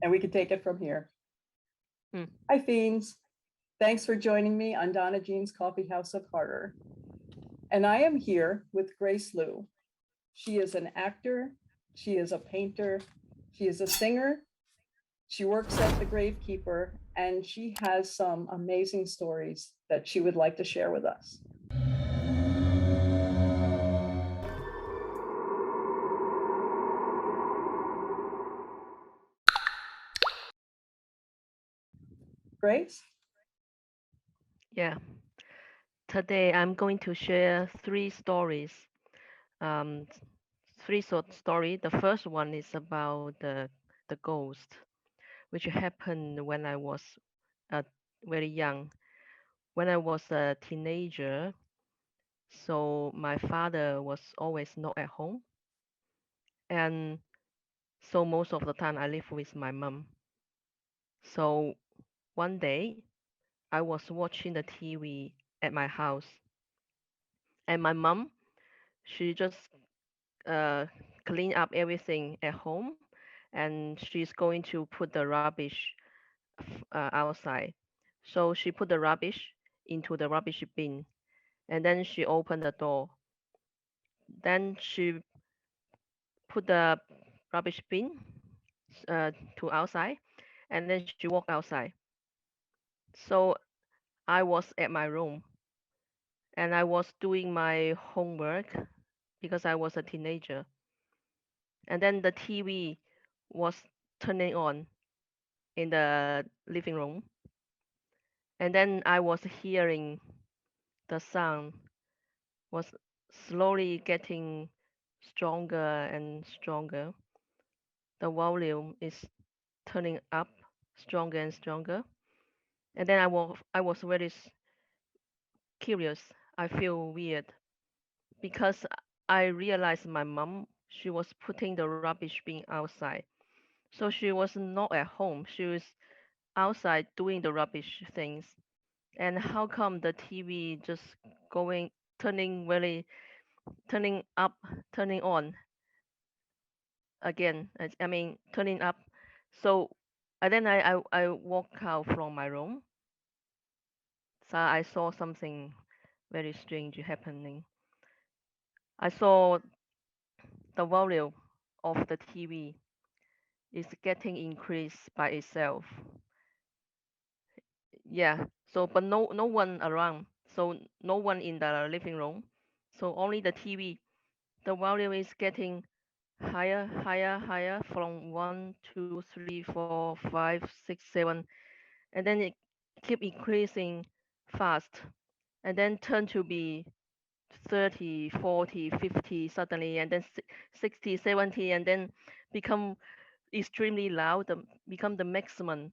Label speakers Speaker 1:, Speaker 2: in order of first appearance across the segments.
Speaker 1: and we can take it from here.
Speaker 2: Mm.
Speaker 1: Hi, Fiends. Thanks for joining me on DonnaJean's Coffee House of Horror. And I am here with Grace Liu. She is an actor, she is a painter, she is a singer, she works at the Gravekeeper, and she has some amazing stories that she would like to share with us. Grace?
Speaker 2: Yeah. Today I'm going to share three stories. Um, three short story. The first one is about the ghost, which happened when I was uh, very young. When I was a teenager, so my father was always not at home, and so most of the time I live with my mom. So one day I was watching the TV at my house, and my mom, she just uh, clean up everything at home, and she's going to put the rubbish outside. So she put the rubbish into the rubbish bin, and then she opened the door. Then she put the rubbish bin to outside, and then she walked outside. So I was at my room, and I was doing my homework because I was a teenager. And then the TV was turning on in the living room. And then I was hearing the sound was slowly getting stronger and stronger. The volume is turning up stronger and stronger. And then I was very curious. I feel weird because I realized my mom, she was putting the rubbish bin outside. So she was not at home. She was outside doing the rubbish things. And how come the TV just going turning up, turning on again? I mean turning up. So and then I walk out from my room. So I saw something very strange happening. I saw the volume of the TV is getting increased by itself. Yeah. So but no one around. So no one in the living room. So only the TV. The volume is getting higher, higher, higher from 1, 2, 3, 4, 5, 6, 7, and then it keep increasing fast, and then turn to be 30, 40, 50 suddenly, and then 60, 70, and then become extremely loud, become the maximum.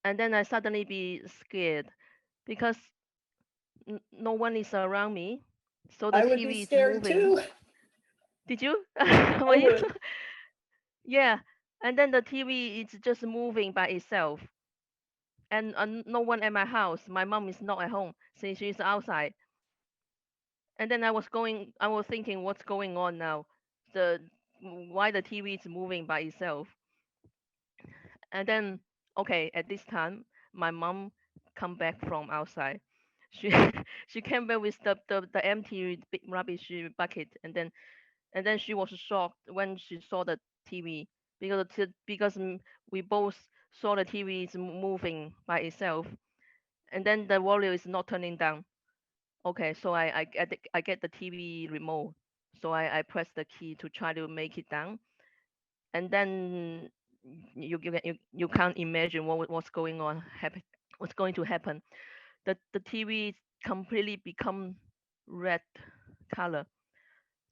Speaker 2: And then I suddenly be scared because no one is around me, so the
Speaker 1: I would be
Speaker 2: TV is
Speaker 1: scared
Speaker 2: moving.
Speaker 1: too.
Speaker 2: Did you? Were
Speaker 1: I
Speaker 2: you?
Speaker 1: would.
Speaker 2: Yeah, and then the TV is just moving by itself, and no one at my house. My mom is not at home since she's outside. And then I was thinking, what's going on now? The why the TV is moving by itself? And then, okay, at this time, my mom come back from outside. She she came back with the empty big rubbish bucket, and then she was shocked when she saw the TV because we both saw the TV is moving by itself, and then the volume is not turning down. Okay, so I get the TV remote, so I press the key to try to make it down, and then you can't imagine what's going on happen what's going to happen. The TV completely become red color.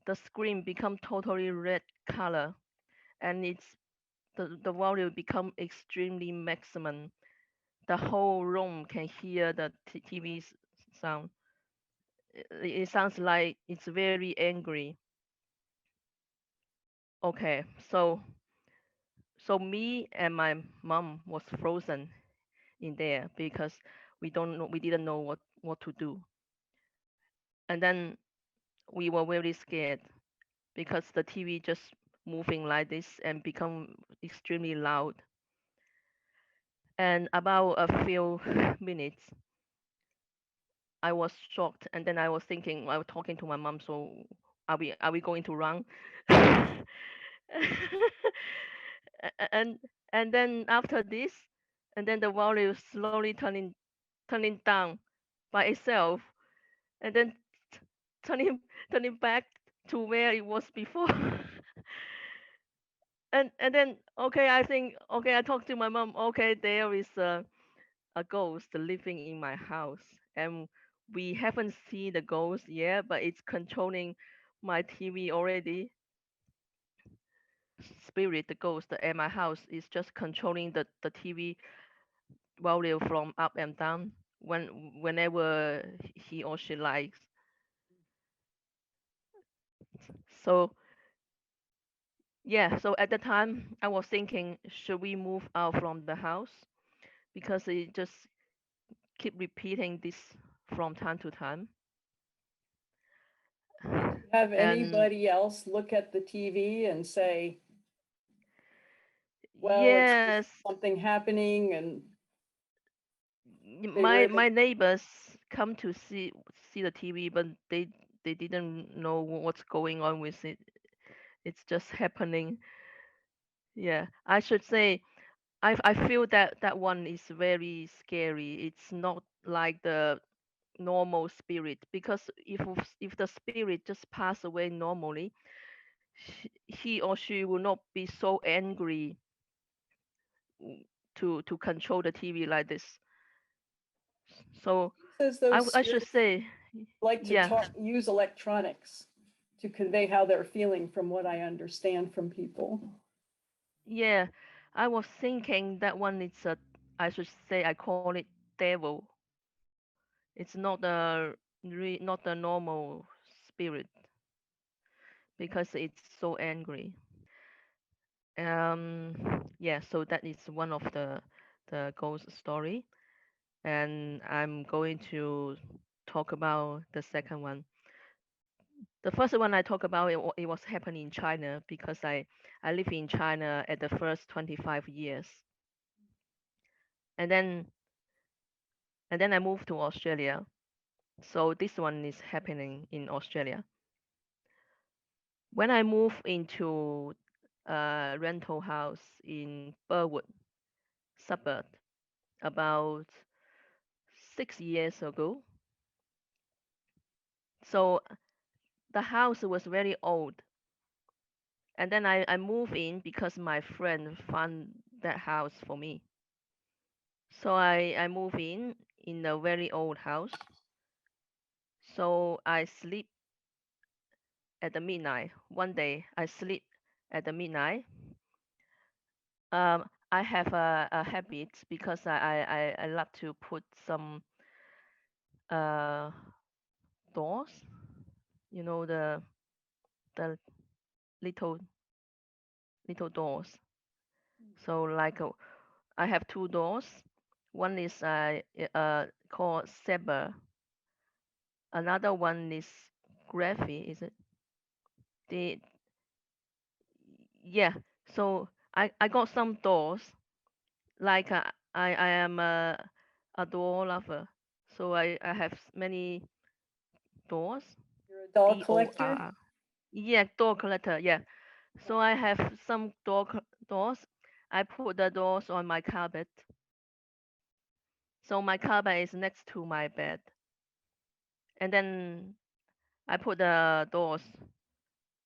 Speaker 2: The screen become totally red color, and the volume become extremely maximum. The whole room can hear the TV's sound. It sounds like it's very angry. Okay, so me and my mom was frozen in there because we didn't know what to do. And then we were very scared because the TV just moving like this and become extremely loud. And about a few minutes, I was shocked, and then I was thinking, I was talking to my mom, so are we going to run? and and then after this, and then the volume slowly turning down by itself, and then t- turning turning back to where it was before. And then okay, I think okay, I talked to my mom. Okay, there is a ghost living in my house, and we haven't seen the ghost yet, but it's controlling my TV already. Spirit, the ghost at my house is just controlling the TV volume from up and down whenever he or she likes. So yeah, so at the time I was thinking, should we move out from the house because it just keep repeating this from time to time.
Speaker 1: Have
Speaker 2: And
Speaker 1: anybody else look at the TV and say, well, it's just
Speaker 2: yes,
Speaker 1: something happening and they
Speaker 2: my
Speaker 1: really,
Speaker 2: my neighbors come to see the TV, but they didn't know what's going on with it. It's just happening. Yeah, I should say I feel that that one is very scary. It's not like the normal spirit, because if the spirit just pass away normally, he or she will not be so angry to control the TV like this. So
Speaker 1: says those
Speaker 2: I should
Speaker 1: spirits
Speaker 2: say,
Speaker 1: like to
Speaker 2: yeah,
Speaker 1: use electronics to convey how they're feeling from what I understand from people.
Speaker 2: yeah. I was thinking that one is a, I should say I call it devil. It's not not a normal spirit because it's so angry. Yeah, so that is one of the ghost story, and I'm going to talk about the second one. The first one I talk about, it was happening in China because I live in China at the first 25 years, and then I moved to Australia. So this one is happening in Australia. When I moved into a rental house in Burwood suburb about 6 years ago, so the house was very old, and then I moved in because my friend found that house for me. So I moved in a very old house. So I sleep at the midnight. One day I sleep at the midnight. I have a habit because I love to put some uh doors, the little little doors. So like I have two doors. One is called saber. Another one is graphy. Is it the yeah? So I got some doors. Like I am a door lover. So I have many doors.
Speaker 1: You're a doll collector?
Speaker 2: DOR. Yeah, door collector. Yeah. So I have some doors. I put the doors on my carpet. So my carpet is next to my bed. And then I put the doors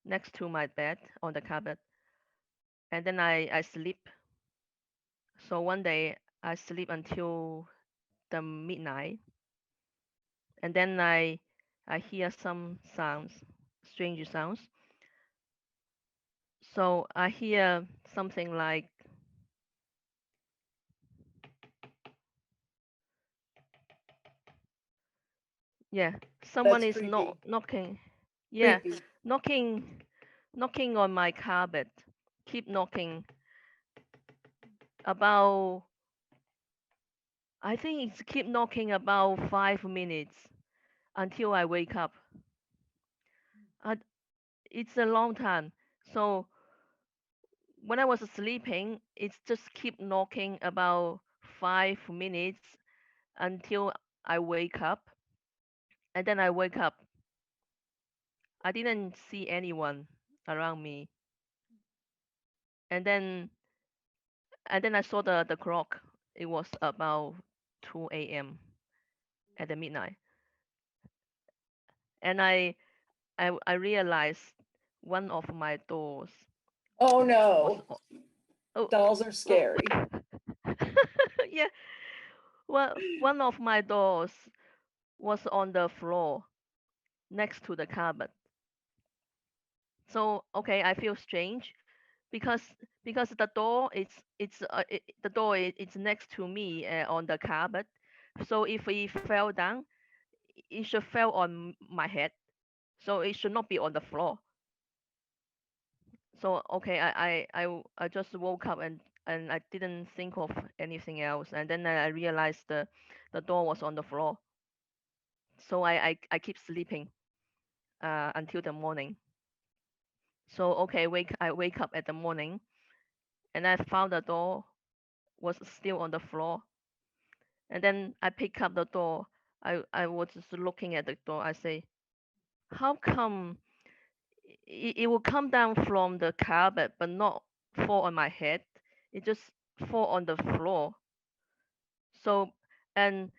Speaker 2: next to my bed on the carpet. And then I sleep. So one day I sleep until the midnight. And then I hear some sounds, strange sounds. So I hear something like, yeah, someone
Speaker 1: That's
Speaker 2: is not
Speaker 1: creepy.
Speaker 2: knocking. Yeah,
Speaker 1: Creepy.
Speaker 2: knocking knocking on my carpet. Keep knocking. About I think it's keep knocking about 5 minutes until I wake up. Uh, it's a long time. So when I was sleeping, it just keep knocking about 5 minutes until I wake up. And then I wake up. I didn't see anyone around me. And then I saw the clock. It was about 2 a.m. at the midnight. And I realized one of my doors
Speaker 1: Oh
Speaker 2: was
Speaker 1: no,
Speaker 2: oh
Speaker 1: dolls are
Speaker 2: oh
Speaker 1: scary.
Speaker 2: yeah. Well, one of my doors was on the floor next to the cupboard. So okay, I feel strange because the door the door is next to me on the cupboard. So if it fell down, it should fell on my head. So it should not be on the floor. So okay, I just woke up and I didn't think of anything else. And then I realized the door was on the floor. So I keep sleeping until the morning. So okay, I wake up at the morning and I found the door was still on the floor. And then I pick up the door. I was just looking at the door. I say, how come it will come down from the carpet but not fall on my head? It just fall on the floor. So and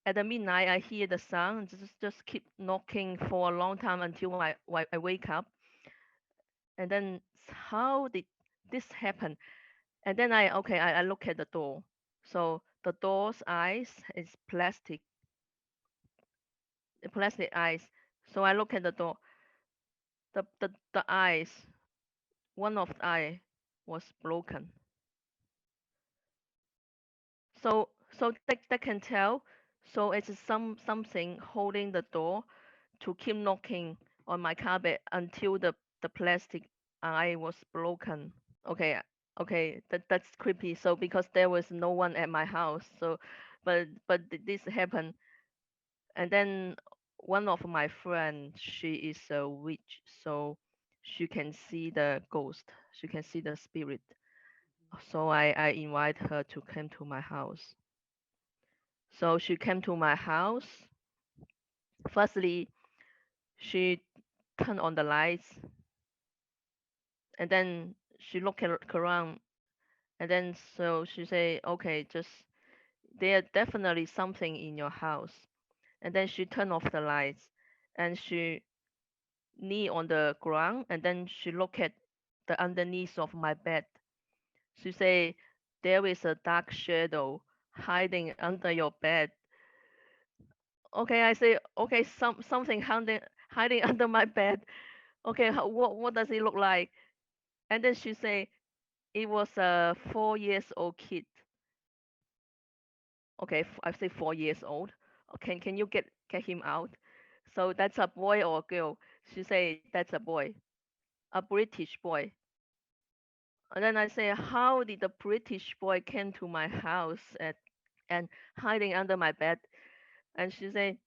Speaker 2: at the midnight I hear the sound just keep knocking for a long time until I wake up. And then how did this happen? And then I look at the door. So the door's eyes is plastic eyes. So I look at the door. The eyes, one of the eye was broken. So that can tell. So it's something holding the door to keep knocking on my carpet until the plastic eye was broken. Okay, that's creepy. So because there was no one at my house, so this happened. And then one of my friends, she is a witch, so she can see the ghost, she can see the spirit. So I invite her to come to my house. So she came to my house. Firstly, she turned on the lights, and then she looked around, and then so she say, okay, just there definitely something in your house. And then she turned off the lights, and she knee on the ground, and then she look at the underneath of my bed. She say, there is a dark shadow hiding under your bed. Okay, I say, okay, something hiding under my bed. Okay, what does it look like? And then she say, it was a 4 years old kid. Okay, I say 4 years old. Can you get him out? So that's a boy or a girl? She say that's a boy, a British boy. And then I say, how did the British boy came to my house and hiding under my bed? And she say,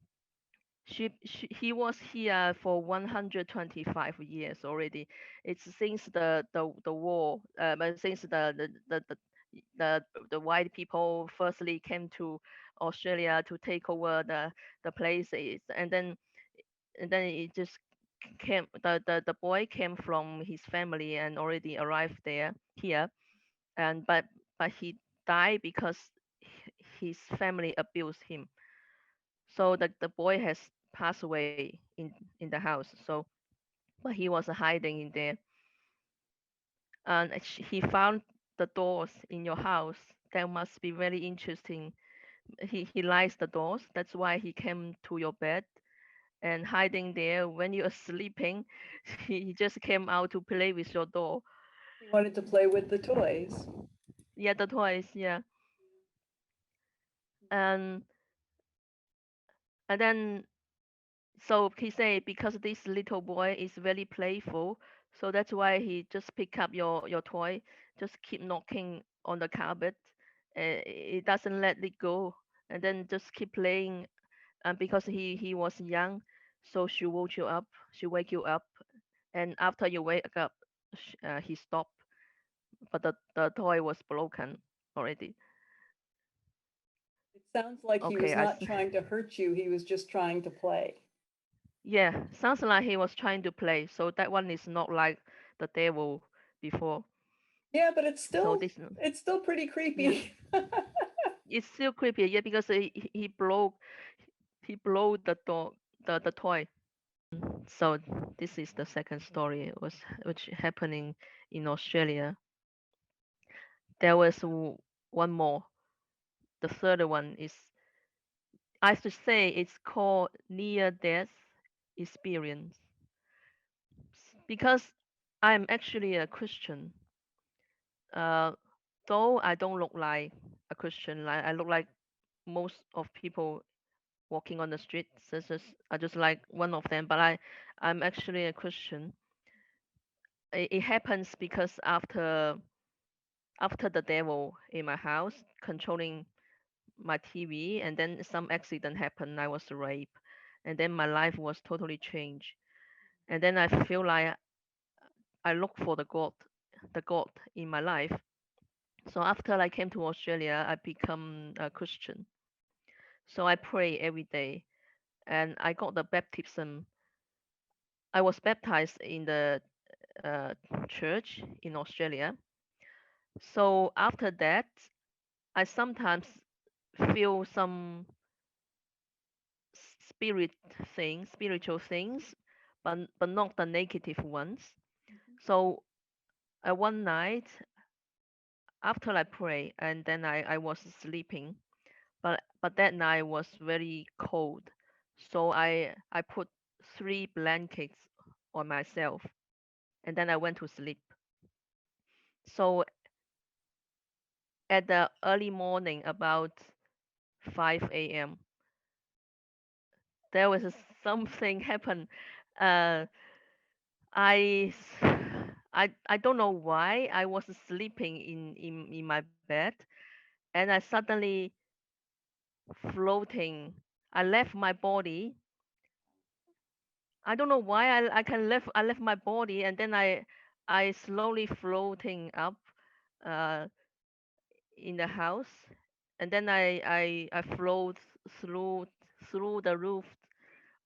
Speaker 2: he was here for 125 years already. It's since the war, but since the white people firstly came to Australia to take over the places, and then it just came the boy came from his family and already arrived here, and but he died because his family abused him. So the boy has passed away in the house. So but he was hiding in there, and he found the doors in your house. That must be very interesting. He likes the doors. That's why he came to your bed and hiding there when you're sleeping. He just came out to play with your door.
Speaker 1: He wanted to play with the toys.
Speaker 2: Yeah, the toys. Yeah, and and then so he say because this little boy is very playful, so that's why he just pick up your toy, just keep knocking on the carpet. It doesn't let it go, and then just keep playing. And because he was young, so she wake you up, and after you wake up, he stop. but the toy was broken already.
Speaker 1: It sounds like he
Speaker 2: Okay,
Speaker 1: was not trying to hurt you, he was just trying to play.
Speaker 2: yeah, sounds like he was trying to play. So that one is not like the devil before.
Speaker 1: Yeah, but
Speaker 2: So this,
Speaker 1: it's still pretty
Speaker 2: yeah,
Speaker 1: creepy.
Speaker 2: it's still creepy. Yeah, because he blew the door the toy. So this is the second story was which happening in Australia. There was one more. The third one is, I should say, it's called near death experience because I'm actually a Christian. Uh, though I don't look like a Christian, like I look like most of people walking on the street. I just like one of them, but I'm actually a Christian. It happens because after the devil in my house controlling my TV, and then some accident happened. I was raped, and then my life was totally changed. And then I feel like I look for the God in my life. So after I came to Australia, I become a Christian. So I pray every day, and I got the baptism. I was baptized in the uh, church in Australia. So after that, I sometimes feel some spirit things, spiritual things, but not the negative ones. So one night after I pray, and then I was sleeping, but that night was very cold, so I put three blankets on myself, and then I went to sleep. So at the early morning, about 5 a.m., there was something happen. Uh, I I don't know why I was sleeping in my bed, and I suddenly floating. I left my body. I don't know why I left my body, and then I slowly floating up uh in the house, and then I float through the roof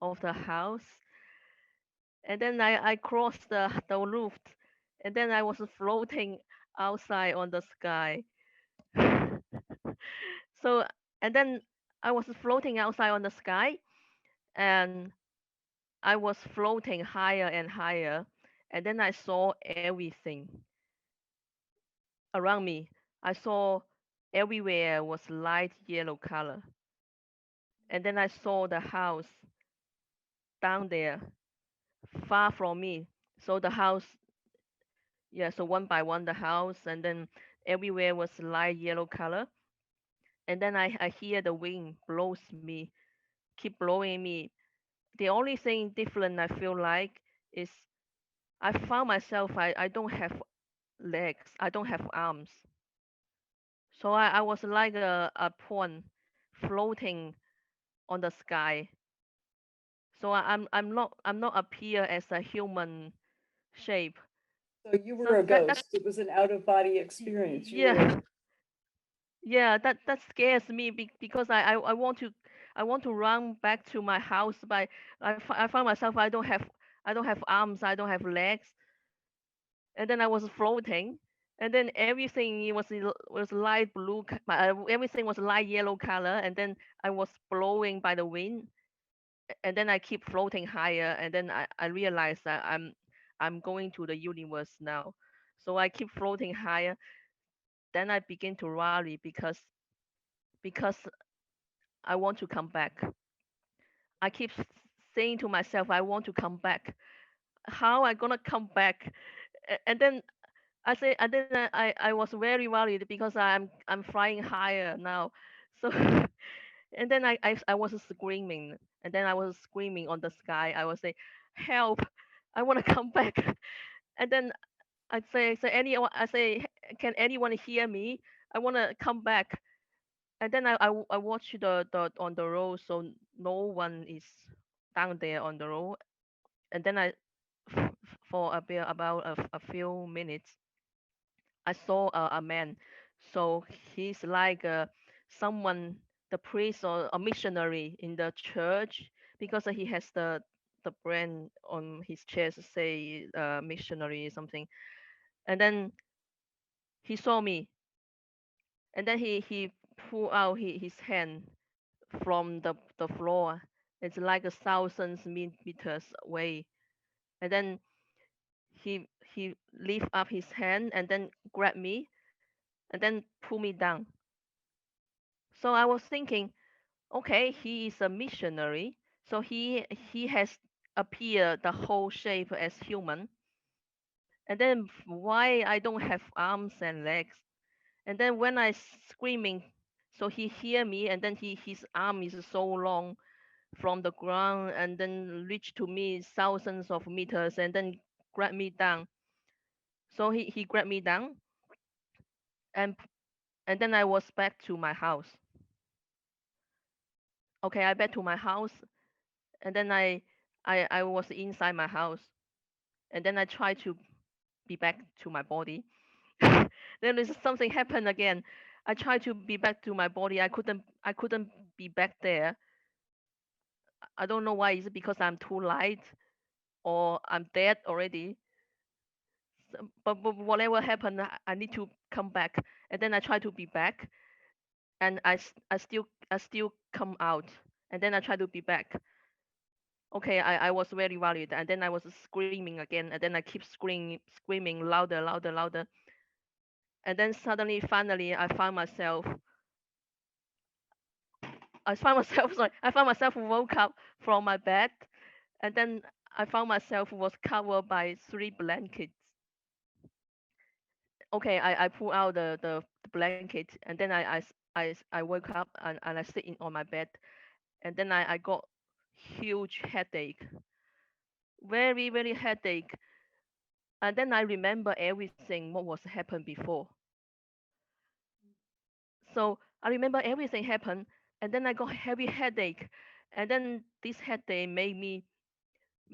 Speaker 2: of the house, and then I crossed the roof, and then I was floating outside on the sky. So, and then I was floating outside on the sky, and I was floating higher and higher, and then I saw everything around me. I saw everywhere was light yellow color, and then I saw the house down there, far from me. So the house, yeah, so one by one the house, and then everywhere was light yellow color, and then I hear the wind blows me, keep blowing me. The only thing different I feel like is I found myself I don't have legs, I don't have arms. So I was like a pawn floating on the sky. So I'm not appear as a human shape.
Speaker 1: So you
Speaker 2: So
Speaker 1: were a
Speaker 2: that
Speaker 1: ghost. It was an out of body experience. You were
Speaker 2: yeah, yeah, that scares me because I want to run back to my house, but I find myself I don't have arms, I don't have legs, and then I was floating, and then everything it was light blue, everything was light yellow color, and then I was blowing by the wind, and then I keep floating higher, and then I realized that I'm going to the universe now, so I keep floating higher. Then I begin to rally because I want to come back. I keep saying to myself I want to come back. How I gonna come back? And then I say, and then I was very worried because I'm flying higher now. So and then I was screaming, and then I was screaming on the sky. I was say, help! I want to come back. And then I say, can anyone hear me? I want to come back. And then I watch the on the road, so no one is down there on the road. And then for about a few minutes, I saw a man. So he's like someone, the priest or a missionary in the church, because he has the brand on his chest say missionary something. And then he saw me, and then he pulled out his hand from the floor. It's like a thousands meters away. And then he lift up his hand and then grab me and then pull me down. So I was thinking, okay, he is a missionary, so he has appeared the whole shape as human. And then why I don't have arms and legs? And then when I screaming, so he hear me, and then his arm is so long from the ground and then reach to me thousands of meters and then grab me down. So he grabbed me down, and and then I was back to my house. Okay, I back to my house, and then I was inside my house, and then I tried to be back to my body. Then there's something happened again. I tried to be back to my body. I couldn't be back there. I don't know why. Is it because I'm too light or I'm dead already? But whatever happened, I need to come back. And then I try to be back, and I still come out. And then I try to be back. Okay, I was very worried, and then I was screaming again, and then I keep screaming louder, louder, louder. And then suddenly, finally, I found myself sorry, I found myself woke up from my bed, and then I found myself was covered by three blankets. Okay, I pull out the blanket, and then I woke up, and I sit in on my bed, and then I got huge headache, very very headache. And then I remember everything what was happened before. So I remember everything happened, and then I got heavy headache, and then this headache made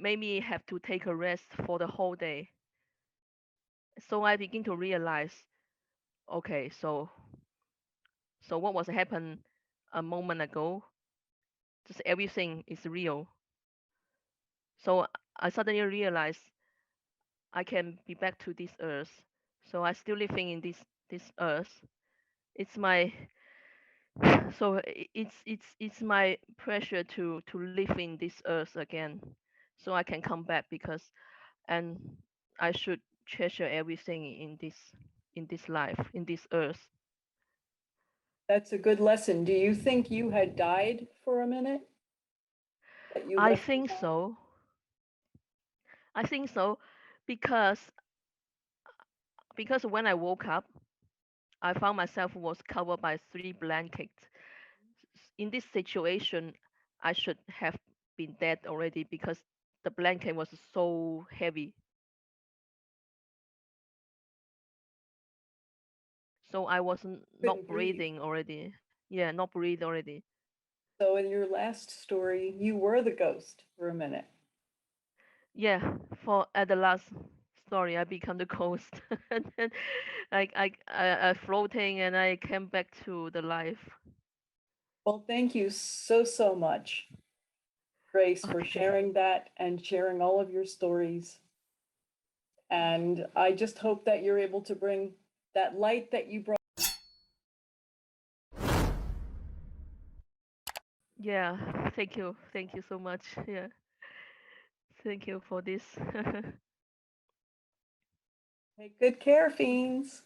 Speaker 2: me have to take a rest for the whole day. So I begin to realize, okay, so what was happened a moment ago, just everything is real. So I suddenly realized I can be back to this earth. So I still living in this earth. It's my so it's my pressure to live in this earth again, so I can come back because and I should treasure everything in this life, in this earth.
Speaker 1: That's a good lesson. Do you think you had died for a minute? That you
Speaker 2: I
Speaker 1: left
Speaker 2: think
Speaker 1: behind?
Speaker 2: so. I think so because when I woke up, I found myself was covered by three blankets. In this situation, I should have been dead already because the blanket was so heavy. So I was not
Speaker 1: Couldn't breathe.
Speaker 2: breathing already. Yeah, not breathe already.
Speaker 1: So in your last story, you were the ghost for a minute.
Speaker 2: Yeah, for at the last story, I become the ghost, and then I floating, and I came back to the life.
Speaker 1: Well, thank you so, so much, Grace, for
Speaker 2: Okay.
Speaker 1: sharing that and sharing all of your stories. And I just hope that you're able to bring that light that you brought.
Speaker 2: Yeah. Thank you so much. Yeah. Thank you for this.
Speaker 1: Take good care, fiends.